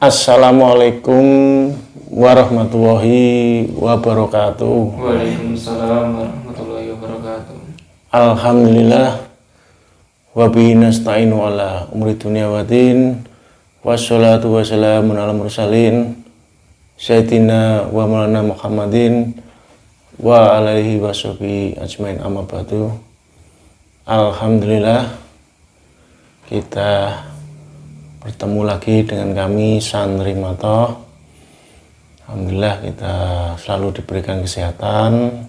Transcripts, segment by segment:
Assalamualaikum warahmatullahi wabarakatuh. Waalaikumsalam warahmatullahi wabarakatuh. Alhamdulillah wa bihi nasta'inu ala umuri dunya waddin. Wassalatu wassalamu ala mursalin sayyidina wa maulana Muhammadin wa alaihi washabihi ajmain, amma ba'du. Alhamdulillah kita bertemu lagi dengan kami Santri Matoh. Alhamdulillah kita selalu diberikan kesehatan.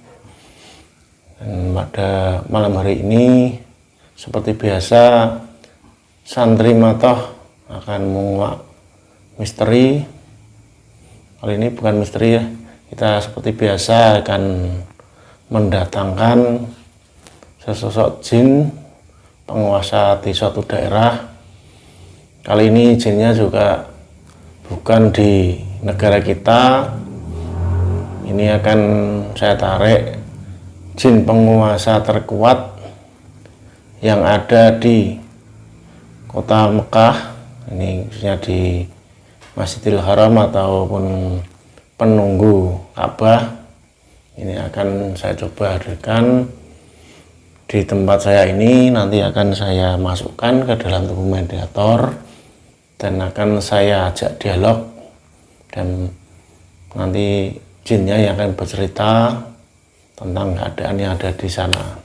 Dan pada malam hari ini seperti biasa Santri Matoh akan menguak misteri. Kali ini bukan misteri ya, kita seperti biasa akan mendatangkan sesosok jin penguasa di suatu daerah. Kali ini jinnya juga bukan di negara kita. Ini akan saya tarik jin penguasa terkuat yang ada di kota Mekah. Ini khususnya di Masjidil Haram ataupun penunggu Ka'bah. Ini akan saya coba hadirkan di tempat saya ini. Nanti akan saya masukkan ke dalam tubuh mediator dan akan saya ajak dialog, dan nanti jinnya yang akan bercerita tentang keadaan yang ada di sana.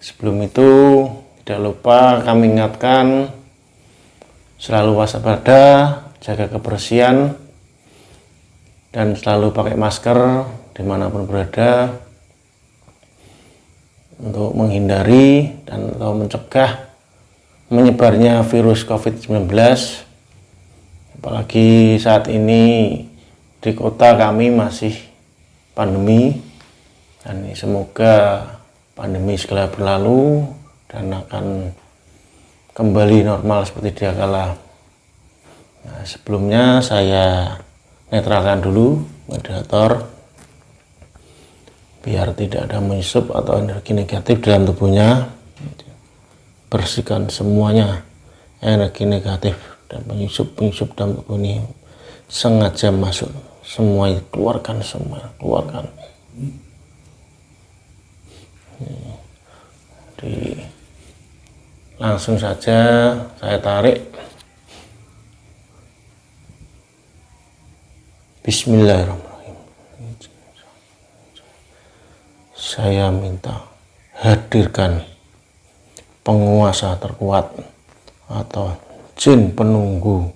Sebelum itu tidak lupa kami ingatkan selalu waspada, jaga kebersihan, dan selalu pakai masker dimanapun berada untuk menghindari dan atau mencegah menyebarnya virus COVID-19, apalagi saat ini di kota kami masih pandemi, dan semoga pandemi segera berlalu dan akan kembali normal seperti dia kala. Nah, sebelumnya saya netralkan dulu mediator biar tidak ada menyusup atau energi negatif dalam tubuhnya. Bersihkan semuanya energi negatif dan penyusup dalam tubuh ini sengaja masuk, semua keluarkan, semua keluarkan. Jadi, langsung saja saya tarik. Bismillahirrahmanirrahim. Saya minta hadirkan penguasa terkuat atau jin penunggu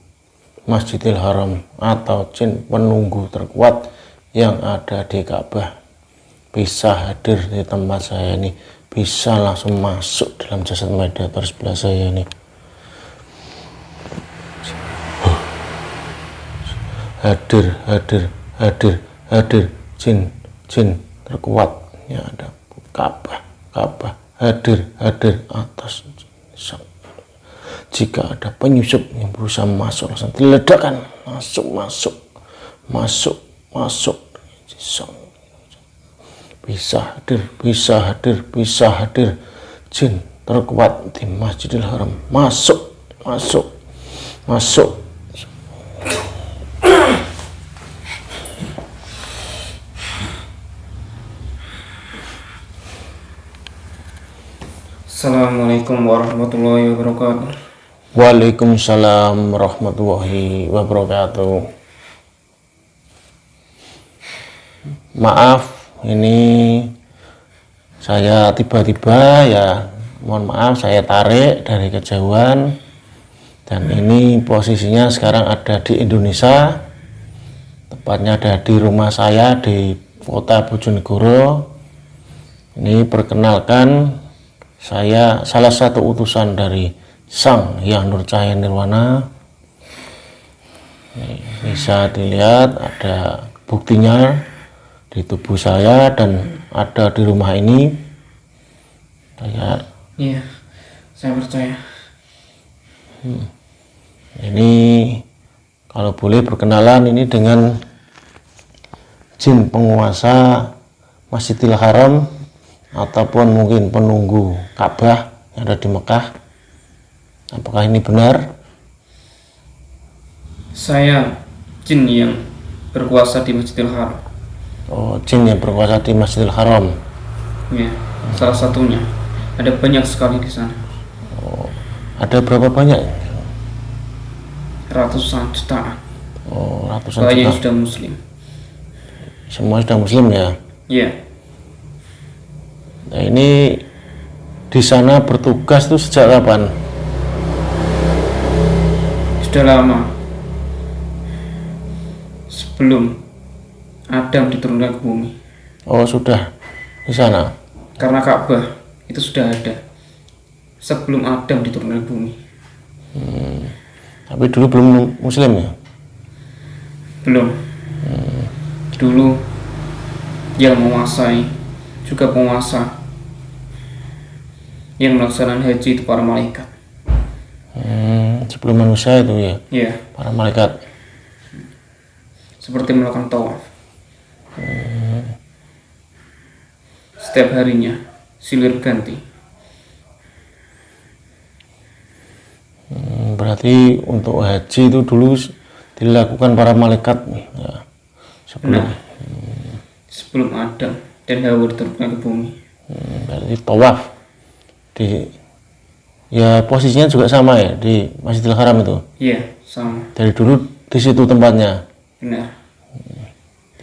Masjidil Haram atau jin penunggu terkuat yang ada di Ka'bah, bisa hadir di tempat saya ini, bisa langsung masuk dalam jasad mediator sebelah saya ini. Hadir jin terkuat yang ada Ka'bah, hadir atas. Jika ada penyusup yang berusaha masuk, langsung diledakkan, masuk. Bisa hadir jin terkuat di Masjidil Haram, masuk. Assalamualaikum warahmatullahi wabarakatuh. Waalaikumsalam warahmatullahi wabarakatuh. Maaf, ini saya tiba-tiba ya, mohon maaf, saya tarik dari kejauhan, dan ini posisinya sekarang ada di Indonesia, tepatnya ada di rumah saya di kota Bojonegoro. Ini perkenalkan, saya salah satu utusan dari Sang Hyang Nur Cahaya Nirwana. Bisa dilihat ada buktinya di tubuh saya dan ada di rumah ini. Iya, saya percaya. Ini kalau boleh perkenalan, ini dengan jin penguasa Masjidil Haram ataupun mungkin penunggu Ka'bah yang ada di Mekah. Apakah ini benar? Saya jin yang berkuasa di Masjidil Haram. Oh, jin yang berkuasa di Masjidil Haram. Ya, salah satunya. Ada banyak sekali di sana. Ada berapa banyak? Ratusan jutaan. Oh, ratusan Banyak yang juta. sudah muslim. Semua sudah muslim ya. Ya, Nah, ini di sana bertugas tuh sejak kapan? sudah lama. Sebelum Adam diturunkan ke bumi. Oh, sudah di sana. Karena Ka'bah itu sudah ada sebelum Adam diturunkan ke bumi. Tapi dulu belum muslim ya. Belum. Dulu yang menguasai juga penguasa yang melaksanakan haji itu para malaikat. Sebelum manusia itu ya, Ya, para malaikat. seperti melakukan tawaf. Setiap harinya silih ganti. Berarti untuk haji itu dulu dilakukan para malaikat ya, sebelum. Nah, sebelum Adam dan Hawa diturunkan ke bumi. Berarti tawaf di, ya posisinya juga sama ya di Masjidil Haram itu. Iya, sama. Dari dulu di situ tempatnya, Benar.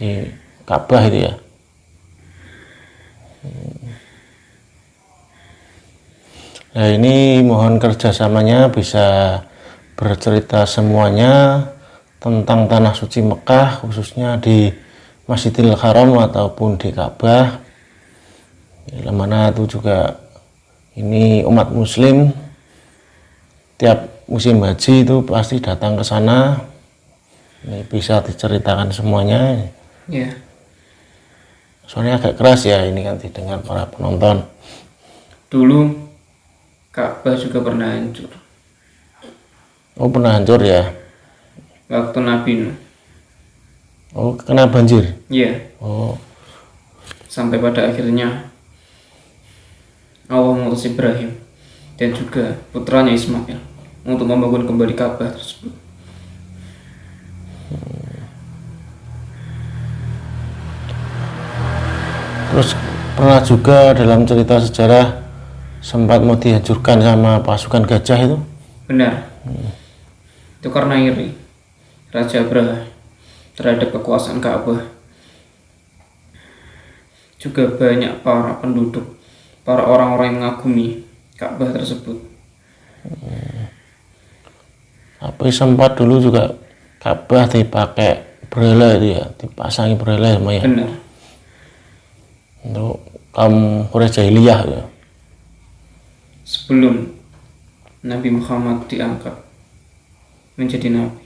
di Ka'bah itu ya. Nah, ini mohon kerjasamanya bisa bercerita semuanya tentang tanah suci Mekah, khususnya di Masjidil Haram ataupun di Ka'bah, yang mana itu juga ini umat muslim tiap musim haji itu pasti datang ke sana. Ini bisa diceritakan semuanya, Iya. soalnya agak keras ya ini kan didengar para penonton. Dulu Ka'bah juga pernah hancur Oh, pernah hancur ya. waktu Nabi Nuh. Oh, kena banjir. Iya, Oh, sampai pada akhirnya Allah mengutus Ibrahim dan juga putranya Ismail untuk membangun kembali Ka'bah tersebut. terus pernah juga dalam cerita sejarah sempat mau dihancurkan sama pasukan gajah itu. Benar. Itu karena iri Raja Abraha terhadap kekuasaan Ka'bah. Juga banyak para penduduk, para orang-orang yang mengagumi Ka'bah tersebut. Tapi sempat dulu juga Ka'bah dipakai berhala itu ya, dipasangi berhala sama ya. Benar. Untuk kaum Quraisy jahiliyah ya. Sebelum Nabi Muhammad diangkat menjadi nabi,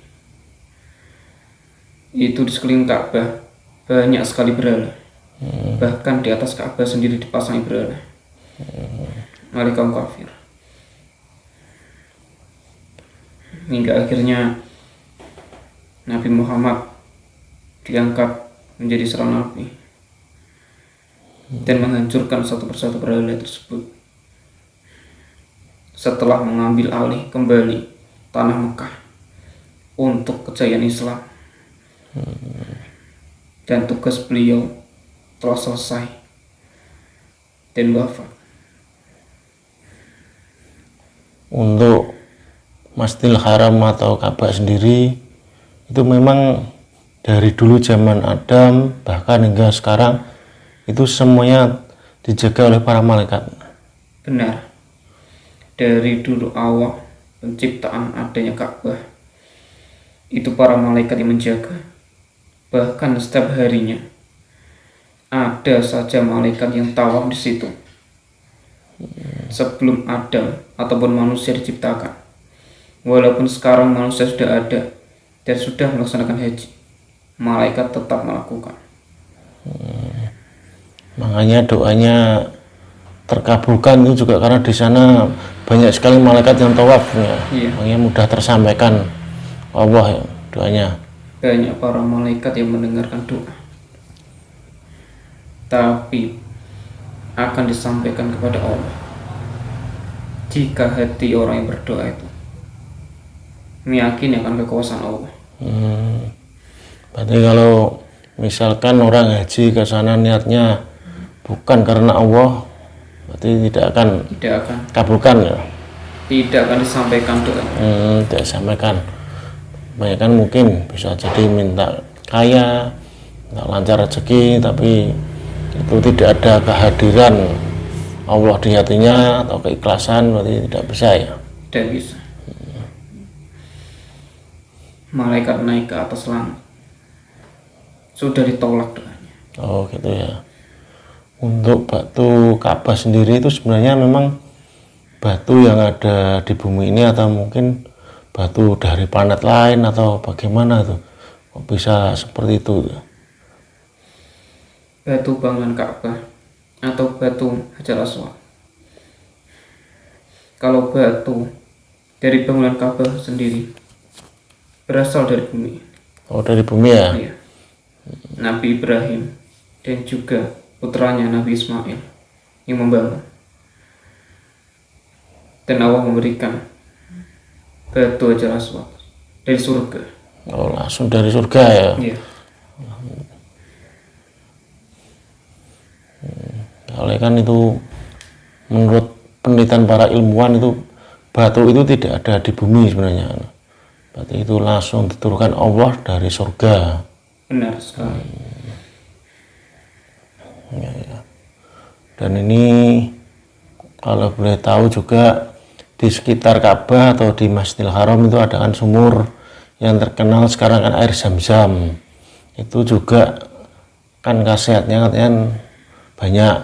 itu di sekeliling Ka'bah banyak sekali berhala. Bahkan di atas Ka'bah sendiri dipasangi berhala oleh kaum kafir. Hingga akhirnya Nabi Muhammad diangkat menjadi seorang nabi dan menghancurkan satu persatu berhala tersebut setelah mengambil alih kembali tanah Mekah untuk kejayaan Islam. Dan tugas beliau telah selesai dan wafat. Untuk Masjidil Haram atau Ka'bah sendiri itu memang dari dulu zaman Adam bahkan hingga sekarang itu semuanya dijaga oleh para malaikat. Benar. Dari dulu awal penciptaan adanya Ka'bah itu para malaikat yang menjaga. Bahkan setiap harinya ada saja malaikat yang tawaf di situ sebelum Adam ataupun manusia diciptakan. Walaupun sekarang manusia sudah ada dan sudah melaksanakan haji, malaikat tetap melakukan. Makanya doanya terkabulkan itu juga karena di sana banyak sekali malaikat yang tawaf ya. Iya. Makanya mudah tersampaikan Allah ya, doanya. Banyak para malaikat yang mendengarkan doa, tapi akan disampaikan kepada Allah jika hati orang yang berdoa itu meyakini akan kekuasaan Allah Berarti kalau misalkan orang haji ke sana niatnya bukan karena Allah, berarti tidak akan Tidak akan kabulkan ya. disampaikan doa. Tidak sampaikan. Banyak kan mungkin bisa jadi minta kaya, minta lancar rezeki, tapi itu tidak ada kehadiran Allah di hatinya atau keikhlasan, berarti tidak bisa ya. Tidak bisa. Malaikat naik ke atas langit, sudah ditolak doanya. Oh gitu ya. Untuk batu Ka'bah sendiri itu sebenarnya memang batu yang ada di bumi ini atau mungkin batu dari planet lain atau bagaimana tuh? Kok bisa seperti itu? Batu bangunan Ka'bah atau batu Hajar Aswad. Kalau batu dari bangunan Ka'bah sendiri berasal dari bumi. Oh dari bumi ya? Iya. Nabi Ibrahim dan juga putranya Nabi Ismail yang membangun. Dan Allah memberikan batu Hajar Aswad dari surga. Oh langsung dari surga ya? Iya. Oleh kan itu menurut penelitian para ilmuwan itu batu itu tidak ada di bumi sebenarnya. Berarti itu langsung diturunkan Allah dari surga. Benar sekali. Dan ini kalau boleh tahu juga di sekitar Ka'bah atau di Masjidil Haram itu ada kan sumur yang terkenal sekarang kan air Zam-Zam. Itu juga kan khasiatnya katanya banyak,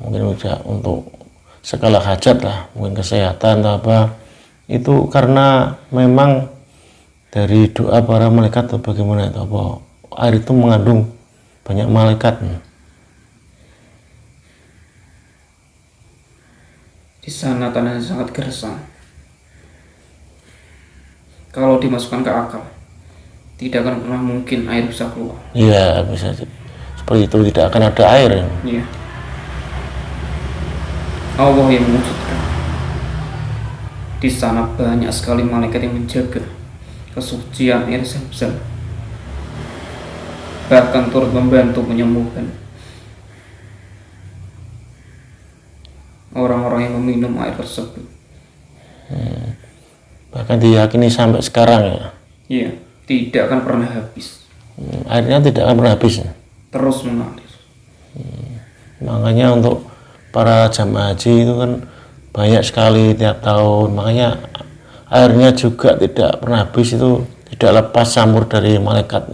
mungkin juga untuk segala hajat lah, mungkin kesehatan atau apa. Itu karena memang dari doa para malaikat atau bagaimana itu, apa air itu mengandung banyak malaikat. Di sana tanahnya sangat gersang. Kalau dimasukkan ke akal, tidak akan pernah mungkin air bisa keluar. Iya bisa seperti itu, tidak akan ada air. Iya. Allah yang mewujudkan. Di sana banyak sekali malaikat yang menjaga kesucian air Zam-Zam. Bahkan turut membantu menyembuhkan orang-orang yang meminum air tersebut. Bahkan diyakini sampai sekarang ya. Iya, tidak akan pernah habis. Airnya tidak akan pernah habis. Terus mengalir. Makanya untuk para jamaah haji itu kan banyak sekali tiap tahun. Makanya airnya juga tidak pernah habis, itu tidak lepas campur dari malaikat.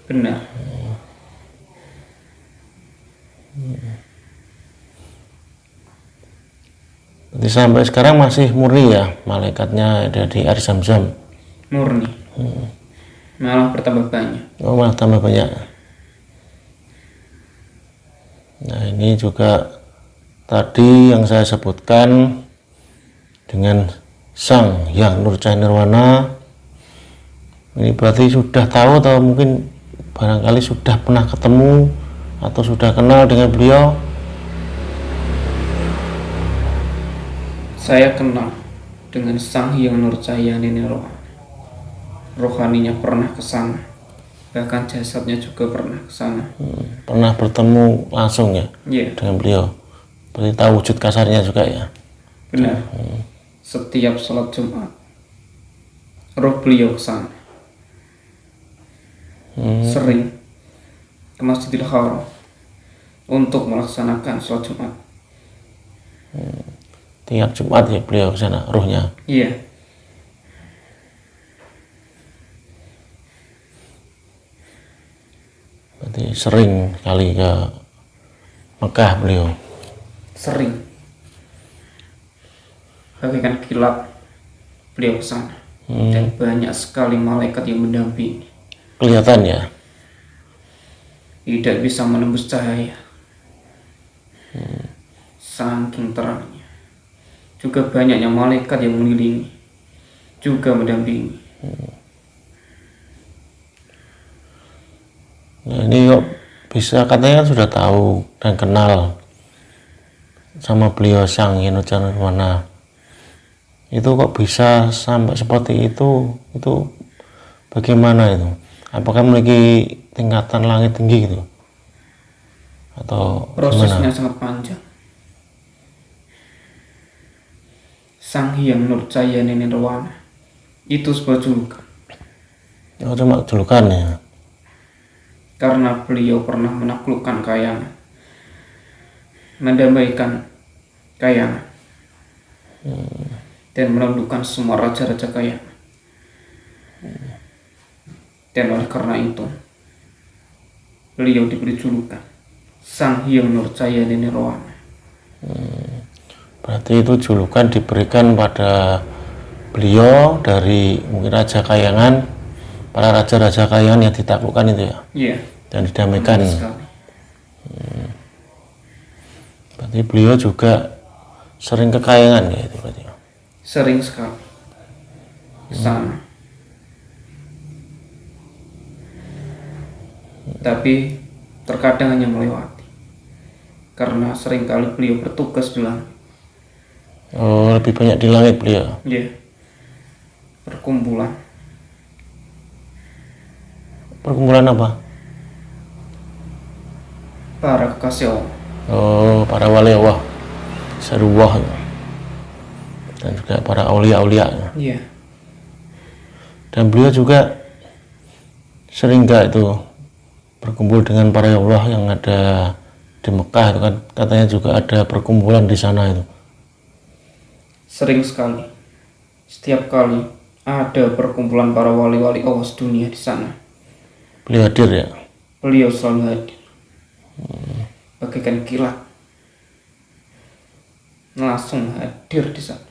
Benar. Jadi sampai sekarang masih murni ya malaikatnya ada di air Zam-Zam. Murni. Malah bertambah banyak. Oh malah tambah banyak. Nah ini juga tadi yang saya sebutkan dengan Sang Hyang Nurcahaya Nirwana, ini berarti sudah tahu atau mungkin barangkali sudah pernah ketemu atau sudah kenal dengan beliau? Saya kenal dengan Sang Hyang Nurcahaya Nirwana. Rohaninya pernah ke sana. Bahkan jasadnya juga pernah ke sana. Pernah bertemu langsung ya Iya, dengan beliau? Berarti tahu wujud kasarnya juga ya? benar. Setiap sholat Jumat, roh beliau ke sana. Sering ke Masjidil Haram untuk melaksanakan sholat Jumat. Tiap Jumat ya beliau ke sana rohnya? Iya, Berarti sering kali ke Mekah beliau? sering. Bagaikan kilat beliau ke sana. Dan banyak sekali malaikat yang mendampingi. Kelihatan ya? Tidak bisa menembus cahaya. Saking terangnya. Juga banyaknya malaikat yang mengelilingi, juga mendampingi. Nah, ini kok bisa, katanya kan sudah tahu dan kenal sama beliau Sang Hyang Nurcahaya Nirwana. Itu kok bisa sampai seperti itu bagaimana itu? Apakah memiliki tingkatan langit tinggi gitu? Atau Prosesnya gimana? sangat panjang. Sang Hyang Nurjaya Nirwana itu sebuah julukan Oh, cuma julukannya. karena beliau pernah menaklukkan Kayangan, mendamaikan Kayangan, dan menundukkan semua raja-raja Kayangan. Dan oleh karena itu, beliau diberi julukan Sang Hyang Nurjaya Nirwana. Berarti itu julukan diberikan pada beliau dari mungkin Raja Kayangan, para raja-raja Kayangan yang ditaklukkan itu ya, Iya, dan didamaikan. benar sekali. Berarti beliau juga sering ke Kayangan ya itu berarti. Sering sekali ke sana. Tapi terkadang hanya melewati, karena seringkali beliau bertugas di langit. Oh, lebih banyak di langit beliau. Ya, perkumpulan Perkumpulan apa? para kekasih Allah. Oh, para wali Allah, Saruwah, dan juga para aulia-aulia. Iya, Dan beliau juga sering nggak itu berkumpul dengan para Allah yang ada di Mekah itu kan, katanya juga ada perkumpulan di sana itu. sering sekali. Setiap kali ada perkumpulan para wali-wali Allah dunia di sana, Beliau hadir ya. beliau selalu hadir. Bagaikan kilat, langsung hadir di sana.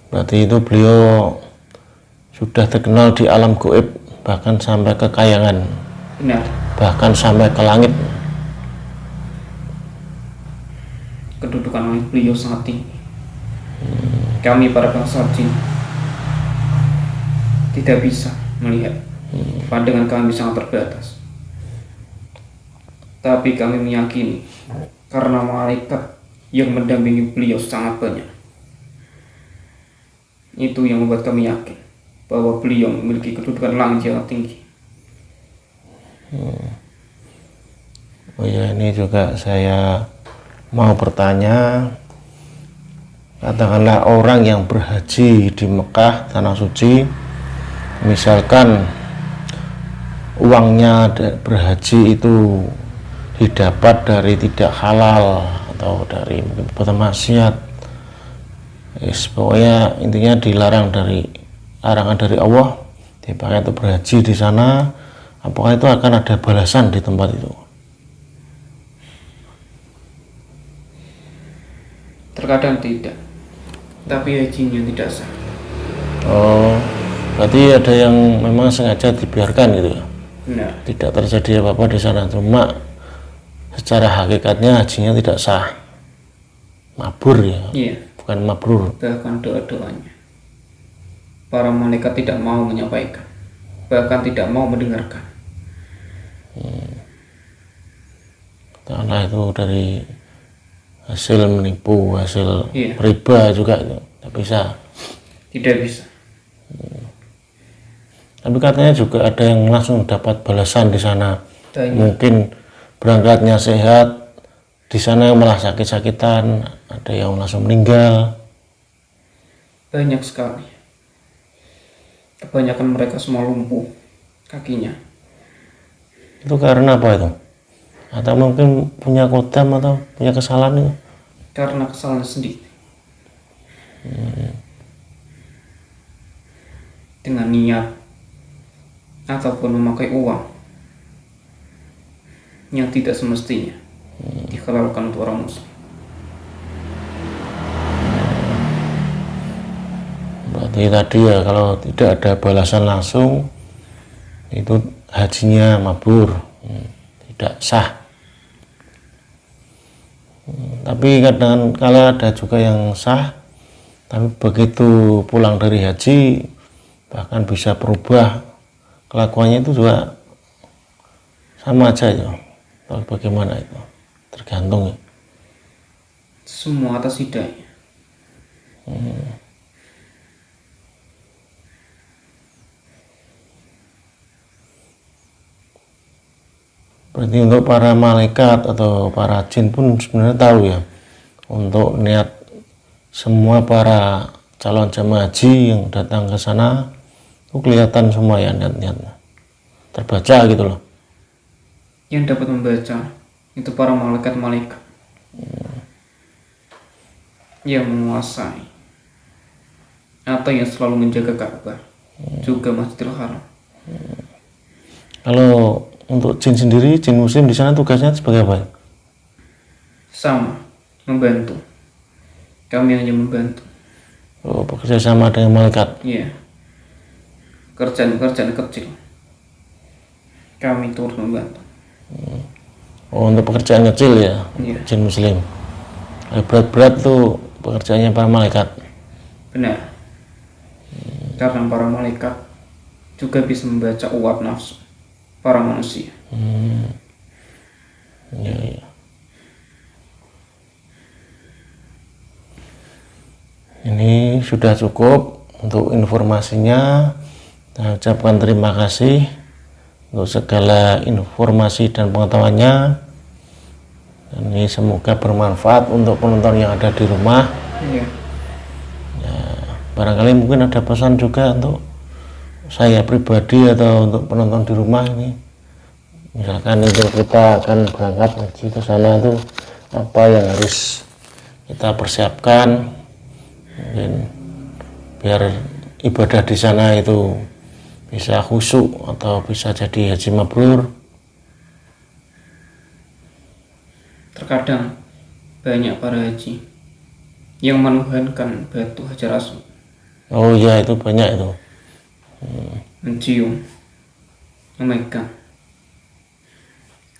Berarti itu beliau sudah terkenal di alam gaib, bahkan sampai ke Kayangan, Benar, bahkan sampai ke langit. kedudukan langit beliau sangat tinggi. Kami para bangsa jin tidak bisa melihat, pandangan kami sangat terbatas. Tapi kami meyakini karena malaikat yang mendampingi beliau sangat banyak. Itu yang membuat kami yakin bahwa beliau memiliki kedudukan langit yang tinggi. Oh ya, ini juga saya mau bertanya, katakanlah orang yang berhaji di Mekah, Tanah Suci, misalkan uangnya berhaji itu didapat dari tidak halal atau dari mungkin perbuatan maksiat, pokoknya intinya dilarang dari larangan dari Allah, dipakai untuk berhaji di sana, apakah itu akan ada balasan di tempat itu? Terkadang tidak, tapi hajinya tidak sah. Oh, berarti ada yang memang sengaja dibiarkan gitu ya, Benar, tidak terjadi apa-apa di sana, cuma secara hakikatnya hajinya tidak sah, mabur ya, iya. bukan mabrur. Bahkan doa-doanya para malaikat tidak mau menyampaikan, bahkan tidak mau mendengarkan. Karena itu dari hasil menipu, hasil Iya. riba juga itu tidak bisa. Tidak bisa. Tapi katanya juga ada yang langsung dapat balasan di sana. Banyak. Mungkin berangkatnya sehat, di sana malah sakit-sakitan, ada yang langsung meninggal. Banyak sekali. Kebanyakan mereka semua lumpuh kakinya. Itu karena apa itu? Atau mungkin punya kodam atau punya kesalahan itu? Karena kesalahan sendiri. Dengan niat ataupun memakai uang yang tidak semestinya dihalalkan untuk orang muslim. Berarti tadi ya, kalau tidak ada balasan langsung, itu hajinya mabur, tidak sah. Tapi kadang kala ada juga yang sah, tapi begitu pulang dari haji bahkan bisa berubah kelakuannya, itu juga sama aja ya. Tapi bagaimana itu? Tergantung ya. Semua atas hidayah. Berarti untuk para malaikat atau para jin pun sebenarnya tahu ya, untuk niat semua para calon jemaah haji yang datang ke sana itu kelihatan semua ya niat-niatnya, terbaca gitu loh. Yang dapat membaca itu para malaikat-malaikat yang menguasai atau yang selalu menjaga Ka'bah, juga Masjidil Haram. Kalau untuk jin sendiri, jin muslim di sana tugasnya sebagai apa? Sama, membantu. Kami hanya membantu. Oh, bekerja sama dengan malaikat. Iya. Kerjaan-kerjaan kecil kami turut membantu. Oh, untuk pekerjaan kecil ya, Iya. jin muslim. Berat-berat tuh pekerjaannya para malaikat. Benar. Karena para malaikat juga bisa membaca uap nafsu para manusia. Ya. Ini sudah cukup untuk informasinya. Saya ucapkan terima kasih untuk segala informasi dan pengetahuannya. Dan ini semoga bermanfaat untuk penonton yang ada di rumah. Iya. Barangkali mungkin ada pesan juga untuk saya pribadi atau untuk penonton di rumah ini. Misalkan itu kita akan berangkat haji ke sana, itu apa yang harus kita persiapkan mungkin biar ibadah di sana itu bisa khusyuk atau bisa jadi haji mabrur. Terkadang banyak para haji yang menuhankan batu Hajar Aswad, Oh iya, itu banyak itu. mencium, memegang.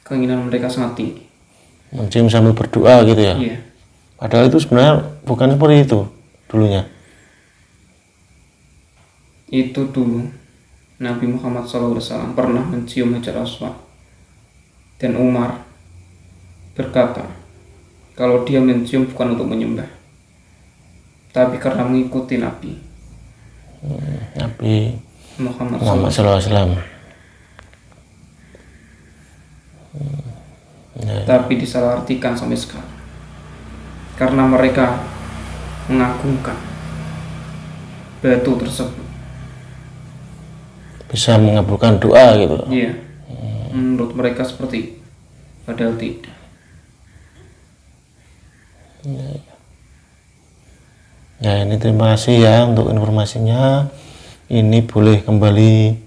Keinginan mereka sangat tinggi. Mencium sambil berdoa gitu ya. Iya. Padahal itu sebenarnya bukan seperti itu dulunya. Itu dulu Nabi Muhammad SAW pernah mencium Hajar Aswad, dan Umar berkata kalau dia mencium bukan untuk menyembah, tapi karena mengikuti Nabi Nabi Muhammad Muhammad SAW. SAW. Tapi disalahartikan sampai sekarang karena mereka mengagungkan batu tersebut. Bisa mengabulkan doa gitu. Iya. Menurut mereka seperti itu, padahal tidak. Ya, ini terima kasih ya untuk informasinya. Ini boleh kembali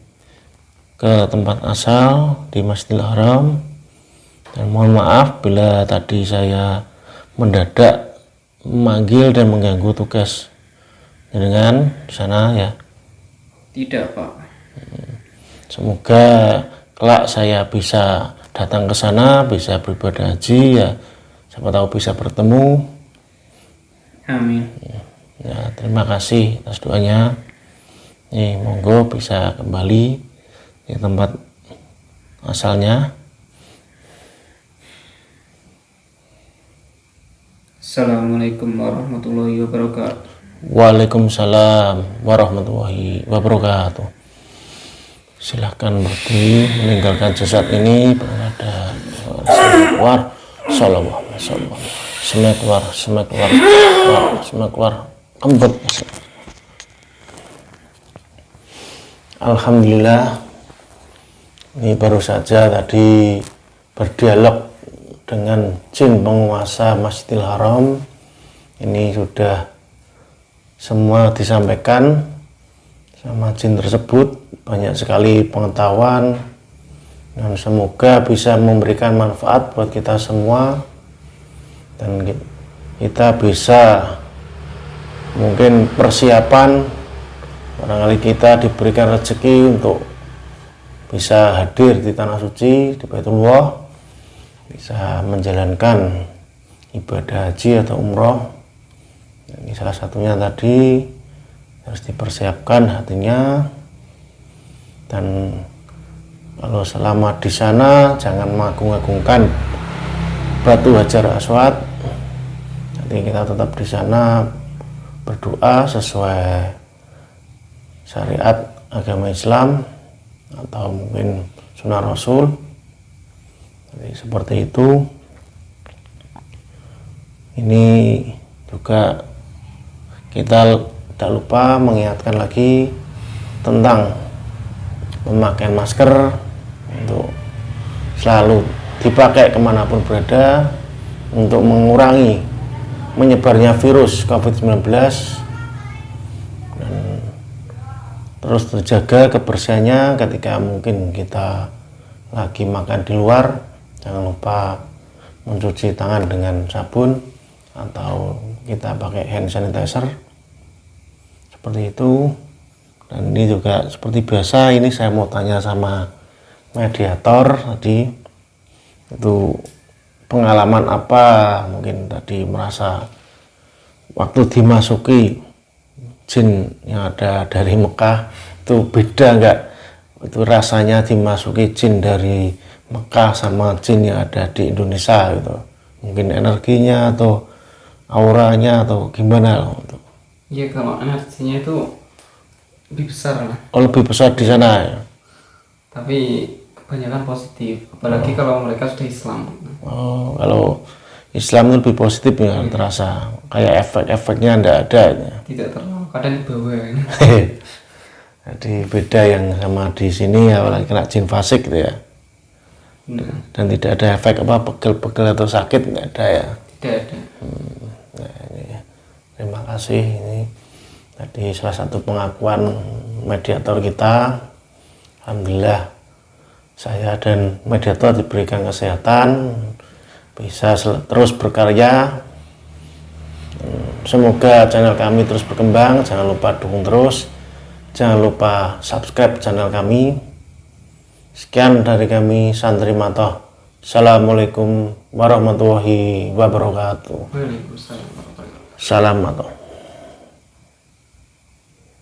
ke tempat asal di Masjidil Haram. Dan mohon maaf bila tadi saya mendadak memanggil dan mengganggu tugas dengan di sana ya. Tidak, Pak. Semoga kelak saya bisa datang ke sana, bisa beribadah haji ya. Siapa tahu bisa bertemu. Amin. Ya, terima kasih atas doanya. Nih, monggo bisa kembali di tempat asalnya. Assalamualaikum warahmatullahi wabarakatuh. Waalaikumsalam warahmatullahi wabarakatuh. Silahkan berdiri, meninggalkan jasad ini berada keluar. Sallallahu alaihi wasallam. Semek keluar, embet. Alhamdulillah, ini baru saja tadi berdialog dengan jin penguasa Masjidil Haram. Ini sudah semua disampaikan sama jin tersebut, banyak sekali pengetahuan, dan semoga bisa memberikan manfaat buat kita semua, dan kita bisa mungkin persiapan, barangkali kita diberikan rezeki untuk bisa hadir di tanah suci, di Baitullah, bisa menjalankan ibadah haji atau umroh. Ini salah satunya tadi harus dipersiapkan hatinya, dan kalau selama di sana jangan mengagung-agungkan batu Hajar Aswad. Nanti kita tetap di sana berdoa sesuai syariat agama Islam atau mungkin sunnah Rasul. Jadi seperti itu. Ini juga kita tidak lupa mengingatkan lagi tentang pemakaian masker untuk selalu dipakai kemanapun berada untuk mengurangi menyebarnya virus COVID-19 dan terus terjaga kebersihannya ketika mungkin kita lagi makan di luar. Jangan lupa mencuci tangan dengan sabun atau kita pakai hand sanitizer seperti itu. Dan ini juga seperti biasa, ini saya mau tanya sama mediator tadi, itu pengalaman apa mungkin tadi merasa waktu dimasuki jin yang ada dari Mekah itu beda enggak, itu rasanya dimasuki jin dari Mekah sama jin yang ada di Indonesia gitu, mungkin energinya atau auranya atau gimana gitu. Iya, kalau energinya itu lebih besar lah. Oh, lebih besar di sana ya. Tapi kebanyakan positif, apalagi kalau mereka sudah Islam. Oh, kalau Islam itu lebih positif ya, terasa kayak efek-efeknya enggak ada ya. Tidak terlalu, kadang di bawah. Jadi beda yang sama di sini, apalagi kena jin fasik gitu ya. Dan tidak ada efek apa pegel-pegel atau sakit, enggak ada ya. Tidak ada. Nah, ini, terima kasih, ini tadi salah satu pengakuan mediator kita. Alhamdulillah saya dan mediator diberikan kesehatan, bisa terus berkarya. Semoga channel kami terus berkembang. Jangan lupa dukung terus, jangan lupa subscribe channel kami. Sekian dari kami, Santri Matoh. Assalamualaikum warahmatullahi wabarakatuh. Waalaikumsalam warahmatullahi wabarakatuh. Salam Matoh.